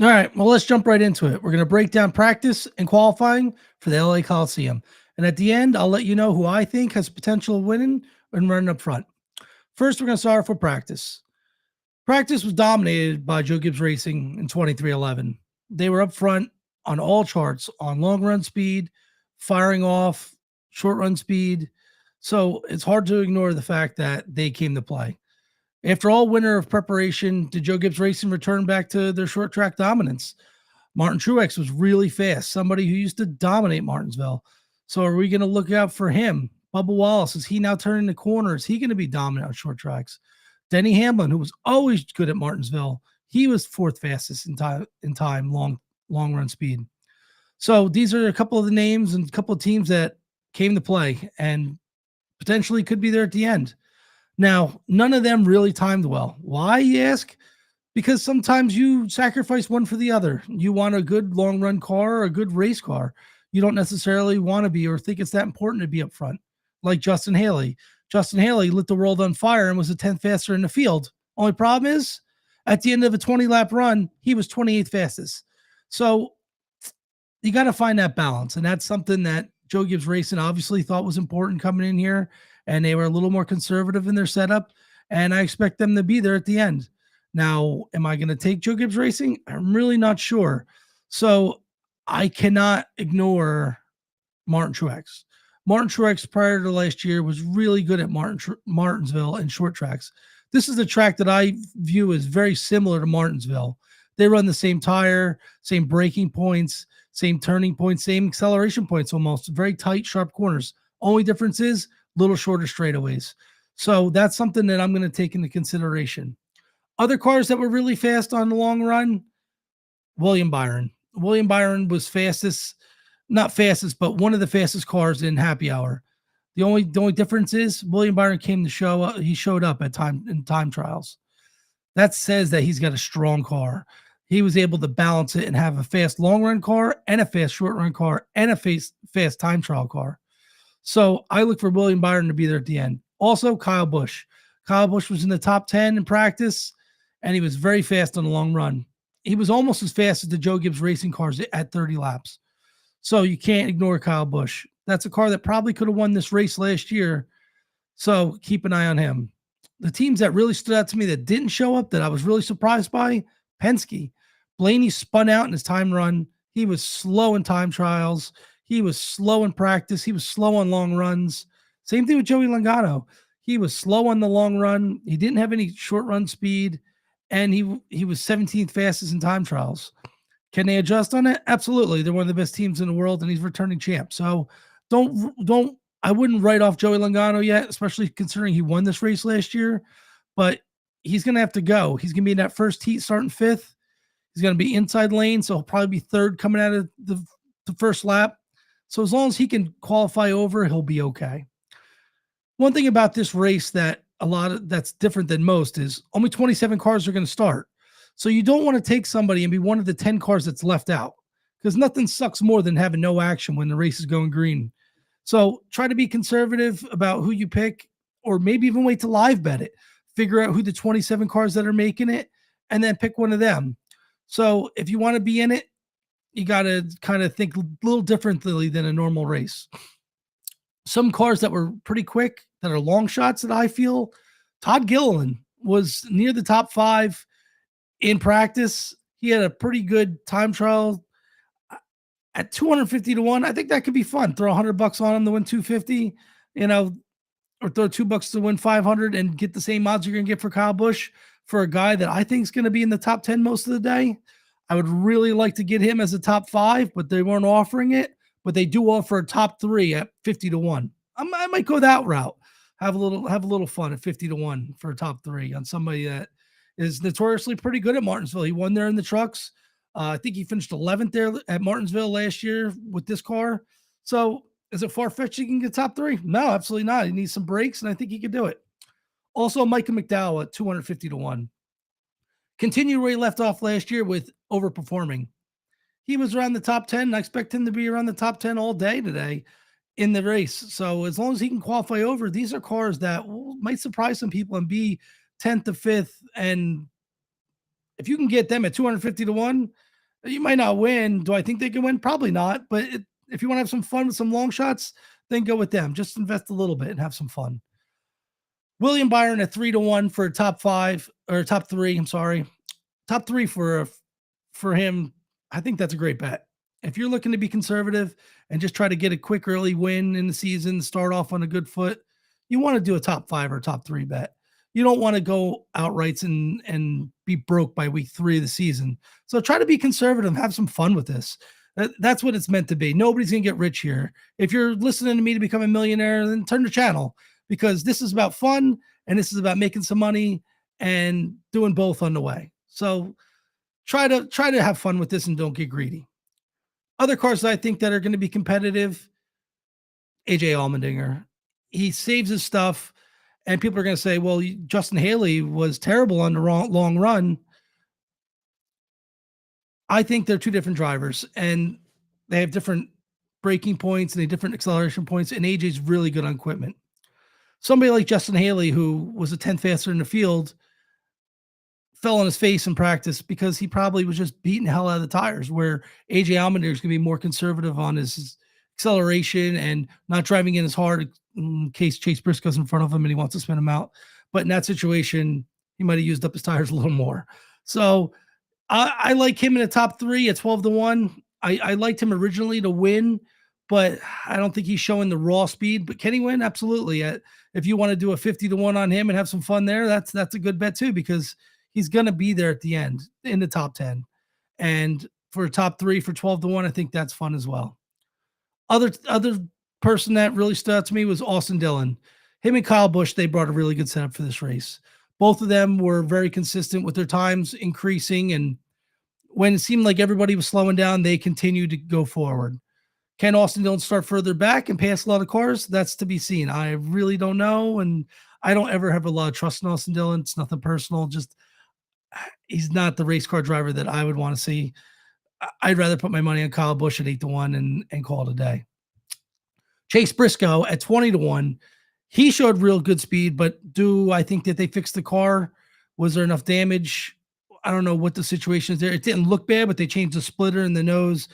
All right, well, let's jump right into it. We're going to break down practice and qualifying for the LA Coliseum. And at the end, I'll let you know who I think has potential of winning and running up front. First, we're going to start off with practice. Practice was dominated by Joe Gibbs Racing in 2311. They were up front on all charts on long run speed, firing off, short run speed. So it's hard to ignore the fact that they came to play. After all winter of preparation, did Joe Gibbs Racing return back to their short track dominance? Martin Truex was really fast, somebody who used to dominate Martinsville. So are we going to look out for him? Bubba Wallace, is he now turning the corner? Is he going to be dominant on short tracks? Denny Hamlin, who was always good at Martinsville, he was fourth fastest in time, long run speed. So these are a couple of the names and a couple of teams that came to play and potentially could be there at the end. Now, none of them really timed well. Why, you ask? Because sometimes you sacrifice one for the other. You want a good long run car or a good race car. You don't necessarily want to be or think it's that important to be up front, like Justin Haley. Justin Haley lit the world on fire and was the 10th faster in the field. Only problem is, at the end of a 20-lap run, he was 28th fastest. So you got to find that balance. And that's something that Joe Gibbs Racing obviously thought was important coming in here. And they were a little more conservative in their setup. And I expect them to be there at the end. Now, am I going to take Joe Gibbs Racing? I'm really not sure. So I cannot ignore Martin Truex. Martin Truex prior to last year was really good at Martinsville and short tracks. This is a track that I view as very similar to Martinsville. They run the same tire, same braking points, same turning points, same acceleration points almost. Very tight, sharp corners. Only difference is little shorter straightaways. So that's something that I'm going to take into consideration. Other cars that were really fast on the long run, William Byron. William Byron was fastest, not fastest, but one of the fastest cars in happy hour. The only difference is William Byron came to show up. He showed up at time trials. That says that he's got a strong car. He was able to balance it and have a fast long run car and a fast short run car and a fast time trial car. So I look for William Byron to be there at the end. Also, Kyle Busch. Kyle Busch was in the top 10 in practice, and he was very fast on the long run. He was almost as fast as the Joe Gibbs Racing cars at 30 laps. So you can't ignore Kyle Busch. That's a car that probably could have won this race last year. So keep an eye on him. The teams that really stood out to me that didn't show up that I was really surprised by, Penske. Blaney spun out in his time run. He was slow in time trials. He was slow in practice. He was slow on long runs. Same thing with Joey Logano. He was slow on the long run. He didn't have any short run speed, and he was 17th fastest in time trials. Can they adjust on it? Absolutely. They're one of the best teams in the world, and he's returning champ. So I wouldn't write off Joey Logano yet, especially considering he won this race last year. But he's going to have to go. He's going to be in that first heat starting fifth. He's going to be inside lane, so he'll probably be third coming out of the first lap. So as long as he can qualify over, he'll be okay. One thing about this race that's different than most is only 27 cars are going to start. So you don't want to take somebody and be one of the 10 cars that's left out, because nothing sucks more than having no action when the race is going green. So try to be conservative about who you pick, or maybe even wait to live bet it. Figure out who the 27 cars that are making it, and then pick one of them. So if you want to be in it, you got to kind of think a little differently than a normal race. Some cars that were pretty quick, that are long shots that I feel, Todd Gilliland was near the top 5 in practice. He had a pretty good time trial at 250 to 1. I think that could be fun. Throw $100 on him to win 250, or throw $2 to win 500 and get the same odds you're going to get for Kyle Busch for a guy that I think is going to be in the top 10 most of the day. I would really like to get him as a top 5, but they weren't offering it. But they do offer a top 3 at 50 to 1. I might go that route. Have a little fun at 50 to 1 for a top 3 on somebody that is notoriously pretty good at Martinsville. He won there in the trucks. I think he finished 11th there at Martinsville last year with this car. So is it far-fetched he can get top 3? No, absolutely not. He needs some breaks, and I think he could do it. Also, Micah McDowell at 250 to 1. Continue where he left off last year with overperforming. He was around the top 10, and I expect him to be around the top 10 all day today in the race. So as long as he can qualify over, these are cars that might surprise some people and be 10th to 5th. And if you can get them at 250 to 1, You might not win. Do I think they can win? Probably not. But if you want to have some fun with some long shots, then go with them. Just invest a little bit and have some fun. William Byron at 3-1 for a top five or top three. I'm sorry, top three for him. I think that's a great bet. If you're looking to be conservative and just try to get a quick early win in the season, start off on a good foot, you want to do a top five or top three bet. You don't want to go outrights and be broke by week three of the season. So try to be conservative, have some fun with this. That's what it's meant to be. Nobody's gonna get rich here. If you're listening to me to become a millionaire, then turn the channel because this is about fun and this is about making some money and doing both on the way. So try to have fun with this and don't get greedy. Other cars that I think that are going to be competitive, AJ Allmendinger. He saves his stuff, and people are going to say, "Well, Justin Haley was terrible on the long run." I think they're two different drivers, and they have different braking points and they have different acceleration points. And AJ's really good on equipment. Somebody like Justin Haley, who was a 10th faster in the field, fell on his face in practice because he probably was just beating the hell out of the tires. Where AJ Allmendinger is going to be more conservative on his acceleration and not driving in as hard in case Chase Briscoe's in front of him and he wants to spin him out. But in that situation, he might have used up his tires a little more. So I like him in the top three at 12-1. I liked him originally to win, but I don't think he's showing the raw speed. But can he win? Absolutely. If you want to do a 50-1 on him and have some fun there, that's a good bet too, because he's going to be there at the end in the top 10. And for a top three for 12-1, I think that's fun as well. Other person that really stood out to me was Austin Dillon. Him and Kyle Busch, they brought a really good setup for this race. Both of them were very consistent with their times increasing. And when it seemed like everybody was slowing down, they continued to go forward. Can Austin Dillon start further back and pass a lot of cars? That's to be seen. I really don't know. And I don't ever have a lot of trust in Austin Dillon. It's nothing personal. Just he's not the race car driver that I would want to see. I'd rather put my money on Kyle Busch at 8-1 and call it a day. Chase Briscoe at 20-1. He showed real good speed, but do I think that they fixed the car? Was there enough damage? I don't know what the situation is there. It didn't look bad, but they changed the splitter in the nose.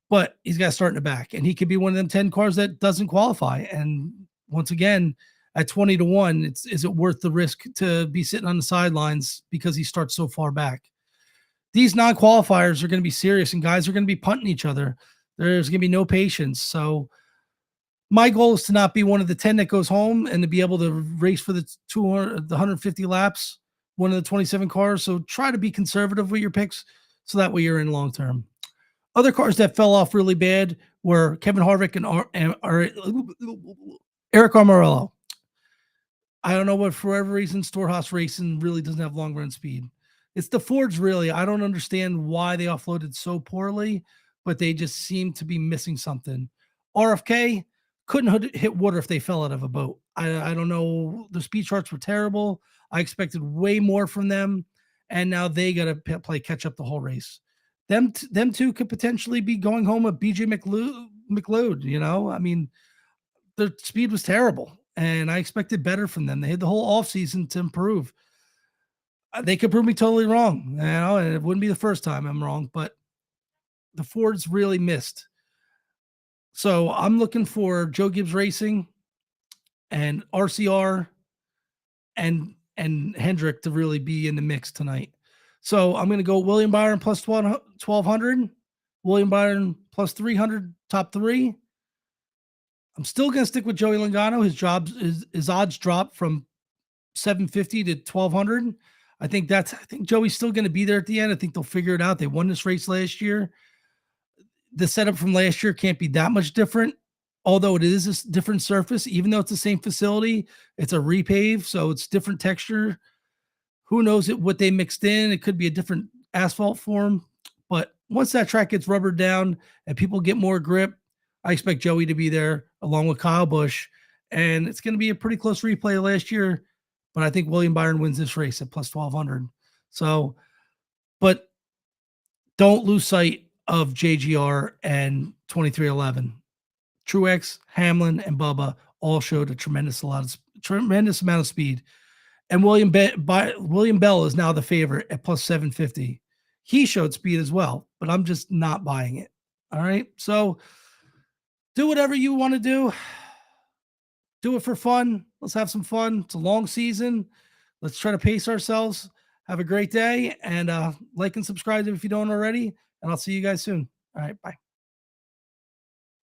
But he's got to start in the back, and he could be one of them 10 cars that doesn't qualify. And once again, at 20-1, is it worth the risk to be sitting on the sidelines because he starts so far back? These non-qualifiers are going to be serious, and guys are going to be punting each other. There's going to be no patience. So my goal is to not be one of the 10 that goes home and to be able to race for the 150 laps, one of the 27 cars. So try to be conservative with your picks so that way you're in long term. Other cars that fell off really bad were Kevin Harvick and Eric Almirola. I don't know, but for whatever reason, Storehouse Racing really doesn't have long run speed. It's the Fords, really. I don't understand why they offloaded so poorly, but they just seem to be missing something. RFK couldn't hit water if they fell out of a boat. I don't know. The speed charts were terrible. I expected way more from them, and now they got to play catch up the whole race. Them two could potentially be going home with BJ McLeod. You know, I mean, their speed was terrible, and I expected better from them. They had the whole offseason to improve. They could prove me totally wrong, you know, and it wouldn't be the first time I'm wrong, but the Fords really missed. So I'm looking for Joe Gibbs Racing and RCR and Hendrick to really be in the mix tonight. So I'm going to go William Byron plus 1,200, William Byron plus 300, top three. I'm still going to stick with Joey Logano. His odds dropped from 750 to 1,200. I think Joey's still going to be there at the end. I think they'll figure it out. They won this race last year. The setup from last year can't be that much different, although it is a different surface. Even though it's the same facility, it's a repave, so it's different texture. Who knows what they mixed in? It could be a different asphalt form. But once that track gets rubbered down and people get more grip, I expect Joey to be there along with Kyle Busch. And it's going to be a pretty close replay of last year. But I think William Byron wins this race at plus 1,200. So, but don't lose sight of JGR and 2311. Truex, Hamlin, and Bubba all showed a tremendous amount of speed. And William Bell is now the favorite at plus 750. He showed speed as well, but I'm just not buying it. All right. So do whatever you want to do. Do it for fun. Let's have some fun. It's a long season. Let's try to pace ourselves. Have a great day and like and subscribe if you don't already. And I'll see you guys soon. All right. Bye.